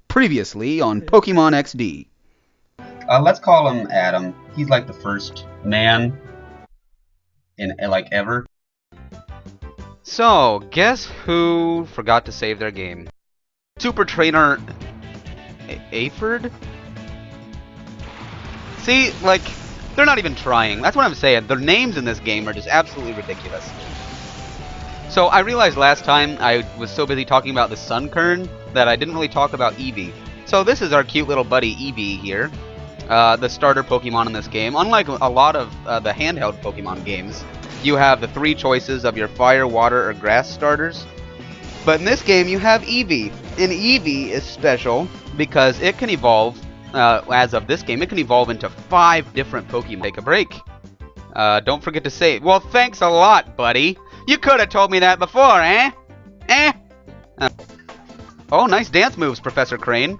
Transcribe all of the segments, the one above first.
Previously on Pokemon XD. Let's call him Adam. He's like the first man in like ever. So, guess who forgot to save their game? Super Trainer Apherd? See, like, they're not even trying. That's what I'm saying. Their names in this game are just absolutely ridiculous. So I realized last time I was so busy talking about the Sunkern that I didn't really talk about Eevee. So this is our cute little buddy Eevee here, the starter Pokemon in this game. Unlike a lot of the handheld Pokemon games, you have the three choices of your fire, water, or grass starters. But in this game you have Eevee, and Eevee is special because it can evolve, as of this game, it can evolve into 5 different Pokemon. Take a break. Don't forget to save. Well, thanks a lot, buddy. You could have told me that before, eh? Eh? Oh, nice dance moves, Professor Crane.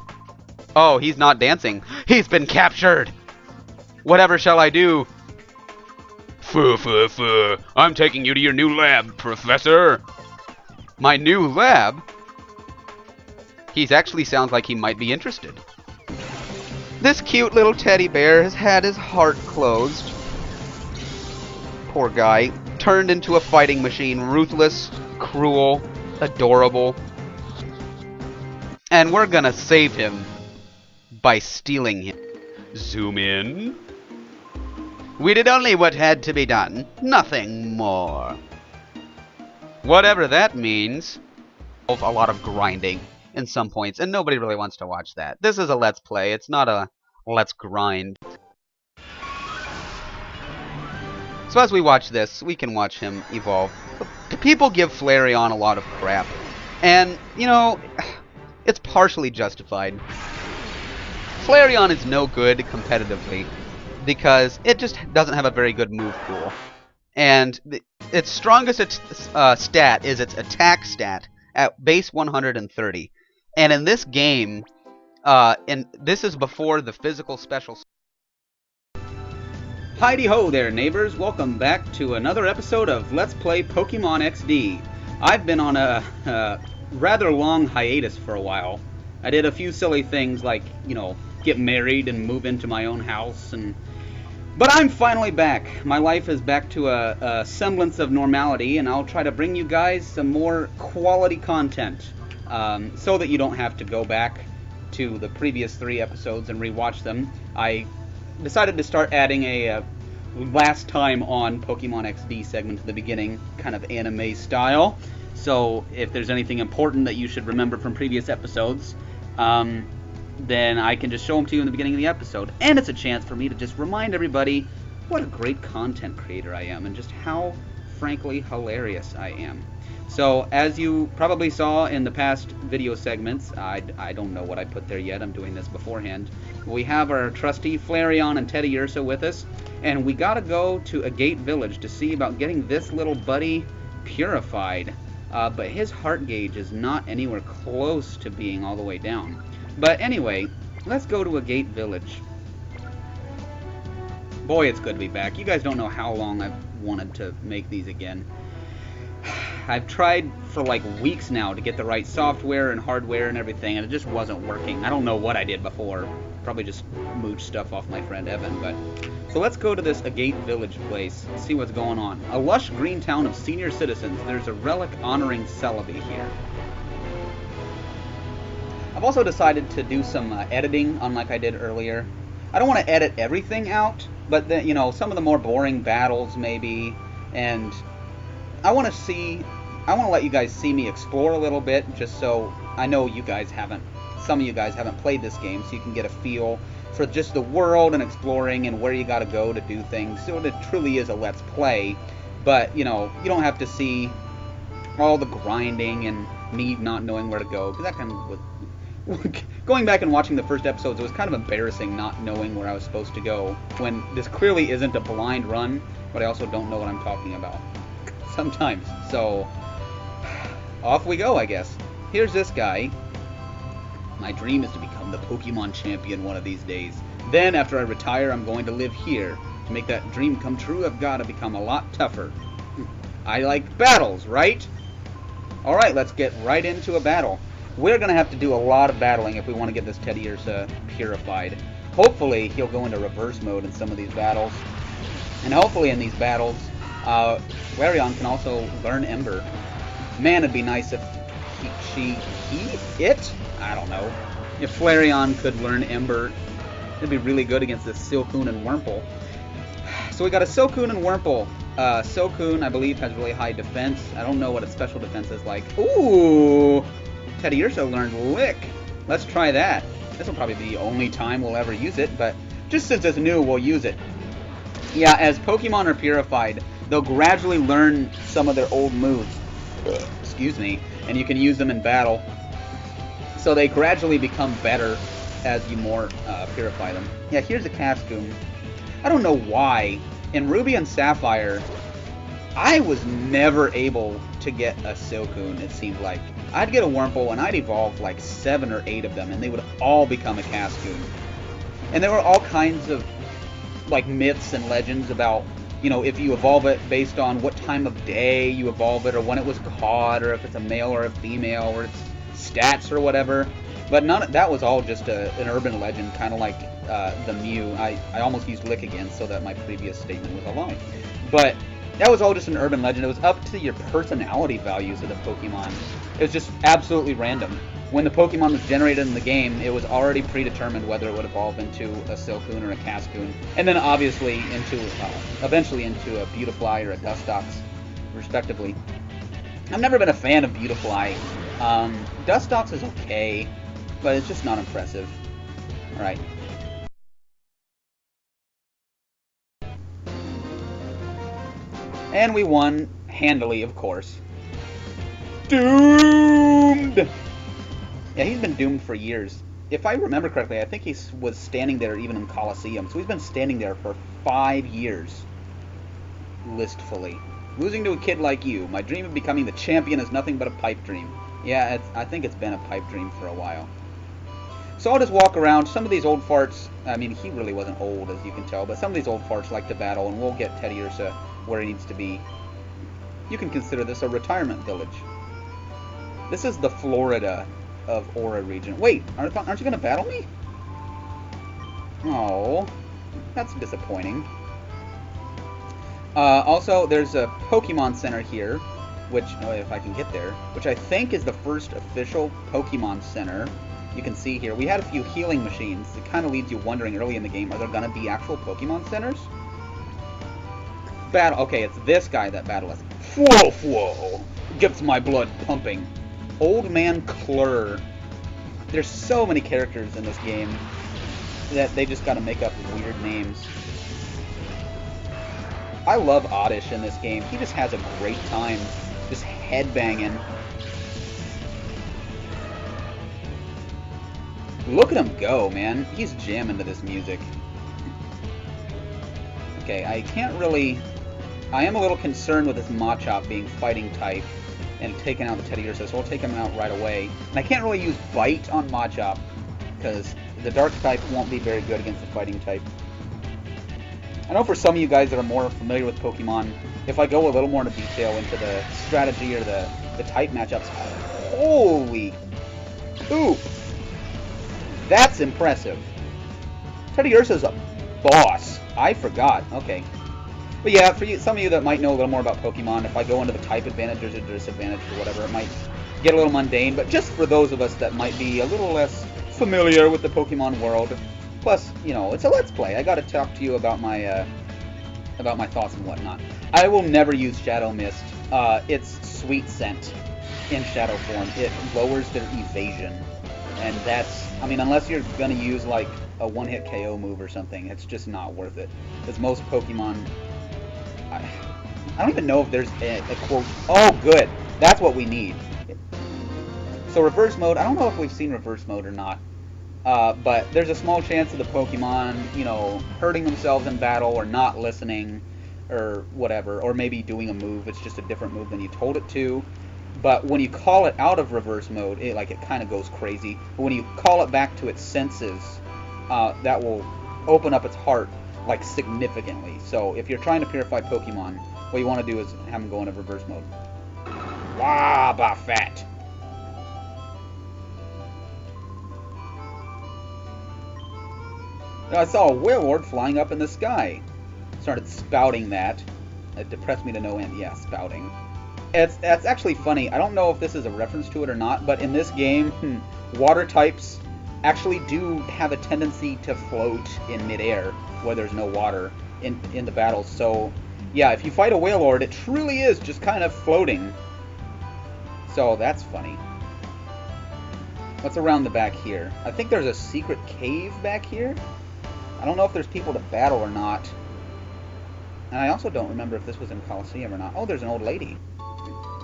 Oh, he's not dancing. He's been captured! Whatever shall I do? Fuh. I'm taking you to your new lab, Professor. My new lab? He actually sounds like he might be interested. This cute little teddy bear has had his heart closed. Poor guy. Turned into a fighting machine. Ruthless, cruel, adorable. And we're gonna save him by stealing him. Zoom in. We did only what had to be done. Nothing more. Whatever that means. A lot of grinding in some points, and nobody really wants to watch that. This is a let's play. It's not a let's grind. So as we watch this, we can watch him evolve. People give Flareon a lot of crap. And, you know, it's partially justified. Flareon is no good competitively because it just doesn't have a very good move pool. And its strongest stat is its attack stat at base 130. And in this game, and this is before the physical special. Heidi-ho there, neighbors. Welcome back to another episode of Let's Play Pokemon XD. I've been on a rather long hiatus for a while. I did a few silly things like, you know, get married and move into my own house, but I'm finally back. My life is back to a semblance of normality, and I'll try to bring you guys some more quality content, so that you don't have to go back to the previous 3 episodes and rewatch them. I decided to start adding a last time on Pokemon XD segment at the beginning, kind of anime style. So if there's anything important that you should remember from previous episodes, then I can just show them to you in the beginning of the episode. And it's a chance for me to just remind everybody what a great content creator I am and just how, frankly, hilarious I am. So, as you probably saw in the past video segments, I don't know what I put there yet, I'm doing this beforehand. We have our trusty Flareon and Teddiursa with us, and we gotta go to Agate Village to see about getting this little buddy purified. But his heart gauge is not anywhere close to being all the way down. But anyway, let's go to Agate Village. Boy, it's good to be back. You guys don't know how long I've wanted to make these again. I've tried for like weeks now to get the right software and hardware and everything, and it just wasn't working. I don't know what I did before. Probably just mooched stuff off my friend Evan, but... So let's go to this Agate Village place, see what's going on. A lush green town of senior citizens. There's a relic honoring Celebi here. I've also decided to do some editing, unlike I did earlier. I don't want to edit everything out, but you know, some of the more boring battles maybe, and I want to let you guys see me explore a little bit, just so I know you guys haven't, some of you guys haven't played this game, so you can get a feel for just the world and exploring and where you gotta go to do things. So it truly is a let's play, but you know, you don't have to see all the grinding and me not knowing where to go, because that kind of going back and watching the first episodes, it was kind of embarrassing not knowing where I was supposed to go, when this clearly isn't a blind run, but I also don't know what I'm talking about sometimes. So off we go, I guess. Here's this guy. My dream is to become the Pokemon champion one of these days. Then after I retire, I'm going to live here. To make that dream come true, I've got to become a lot tougher. I like battles, right? Alright, let's get right into a battle. we're going to have to do a lot of battling if we want to get this Teddiursa purified. Hopefully, he'll go into reverse mode in some of these battles. And hopefully in these battles, Flareon can also learn Ember. Man, it'd be nice if I don't know. If Flareon could learn Ember, it'd be really good against this Silcoon and Wurmple. So we got a Silcoon and Wurmple. Silcoon, I believe, has really high defense. I don't know what its special defense is like. Ooh! Teddiursa learned Lick. Let's try that. This will probably be the only time we'll ever use it, but just since it's new, we'll use it. Yeah, as Pokemon are purified, they'll gradually learn some of their old moves. Excuse me. And you can use them in battle. So they gradually become better as you more purify them. Yeah, here's a Cascoon. I don't know why. In Ruby and Sapphire, I was never able to get a Silcoon, it seemed like. I'd get a Wurmple, and I'd evolve like 7 or 8 of them, and they would all become a Cascoon. And there were all kinds of like myths and legends about, you know, if you evolve it based on what time of day you evolve it, or when it was caught, or if it's a male or a female, or its stats or whatever. But that was all just an urban legend, kind of like the Mew. I almost used Lick again so that my previous statement was a lie. But that was all just an urban legend. It was up to your personality values of the Pokemon. It was just absolutely random. When the Pokemon was generated in the game, it was already predetermined whether it would evolve into a Silcoon or a Cascoon. And then obviously eventually into a Beautifly or a Dustox, respectively. I've never been a fan of Beautifly. Dustox is okay, but it's just not impressive. Alright. And we won handily, of course. Doomed! Yeah, he's been doomed for years. If I remember correctly, I think he was standing there even in Colosseum. So he's been standing there for 5 years. Listfully. Losing to a kid like you. My dream of becoming the champion is nothing but a pipe dream. Yeah, I think it's been a pipe dream for a while. So I'll just walk around. Some of these old farts, I mean, he really wasn't old, as you can tell, but some of these old farts like to battle, and we'll get Teddiursa where he needs to be. You can consider this a retirement village. This is the Florida of Aura region. Wait, aren't you going to battle me? Oh, that's disappointing. Also, there's a Pokemon Center here, which, if I can get there, which I think is the first official Pokemon Center. You can see here, we had a few healing machines. It kind of leaves you wondering early in the game, are there going to be actual Pokemon Centers? Okay, it's this guy that battle us. Whoa! Gets my blood pumping. Old Man Clur. There's so many characters in this game that they just gotta make up weird names. I love Oddish in this game. He just has a great time just headbanging. Look at him go, man. He's jamming to this music. Okay, I am a little concerned with this Machop being fighting type and taking out the Teddiursa, so we'll take him out right away. And I can't really use Bite on Machop, because the Dark type won't be very good against the fighting type. I know for some of you guys that are more familiar with Pokemon, if I go a little more into detail into the strategy or the type matchups, holy poop! That's impressive. Teddiursa's a boss. I forgot. Okay. But yeah, for some of you that might know a little more about Pokemon, if I go into the type advantage or disadvantage or whatever, it might get a little mundane. But just for those of us that might be a little less familiar with the Pokemon world, plus, you know, it's a Let's Play. I gotta talk to you about my thoughts and whatnot. I will never use Shadow Mist. It's Sweet Scent in Shadow form. It lowers their evasion. And that's, I mean, unless you're gonna use like a one-hit KO move or something, it's just not worth it. Because most Pokemon, I don't even know if there's a quote. Oh, good. That's what we need. So reverse mode, I don't know if we've seen reverse mode or not. But there's a small chance of the Pokemon, you know, hurting themselves in battle or not listening or whatever. Or maybe doing a move, it's just a different move than you told it to. But when you call it out of reverse mode, it kind of goes crazy. But when you call it back to its senses, that will open up its heart, like, significantly. So if you're trying to purify Pokemon, what you want to do is have them go into reverse mode. Wah, bah, fat. I saw a whale lord flying up in the sky. Started spouting that. It depressed me to no end. Yeah, spouting. That's actually funny. I don't know if this is a reference to it or not, but in this game, water types actually do have a tendency to float in midair where there's no water in the battles. So, yeah, if you fight a whale lord, it truly is just kind of floating. So that's funny. What's around the back here? I think there's a secret cave back here. I don't know if there's people to battle or not. And I also don't remember if this was in Colosseum or not. Oh, there's an old lady.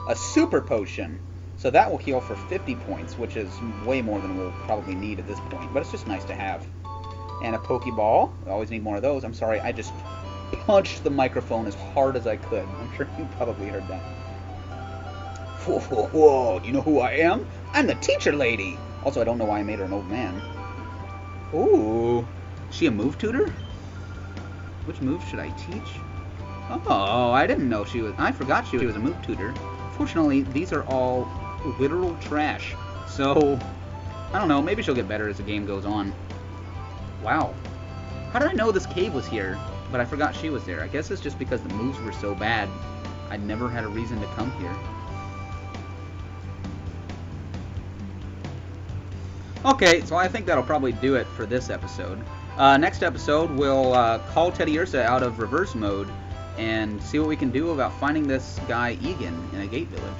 A super potion. So that will heal for 50 points, which is way more than we'll probably need at this point. But it's just nice to have. And a Pokeball. We always need more of those. I'm sorry, I just punched the microphone as hard as I could. I'm sure you probably heard that. Whoa, whoa, whoa. Do you know who I am? I'm the teacher lady. Also, I don't know why I made her an old man. Ooh. Is she a move tutor? Which move should I teach? Oh, I didn't know she was... I forgot she was a move tutor. Fortunately, these are all literal trash. So, I don't know. Maybe she'll get better as the game goes on. Wow. How did I know this cave was here, but I forgot she was there? I guess it's just because the moves were so bad. I never had a reason to come here. Okay, so I think that'll probably do it for this episode. Next episode, we'll call Teddy Ursa out of reverse mode and see what we can do about finding this guy Egan in a gate village.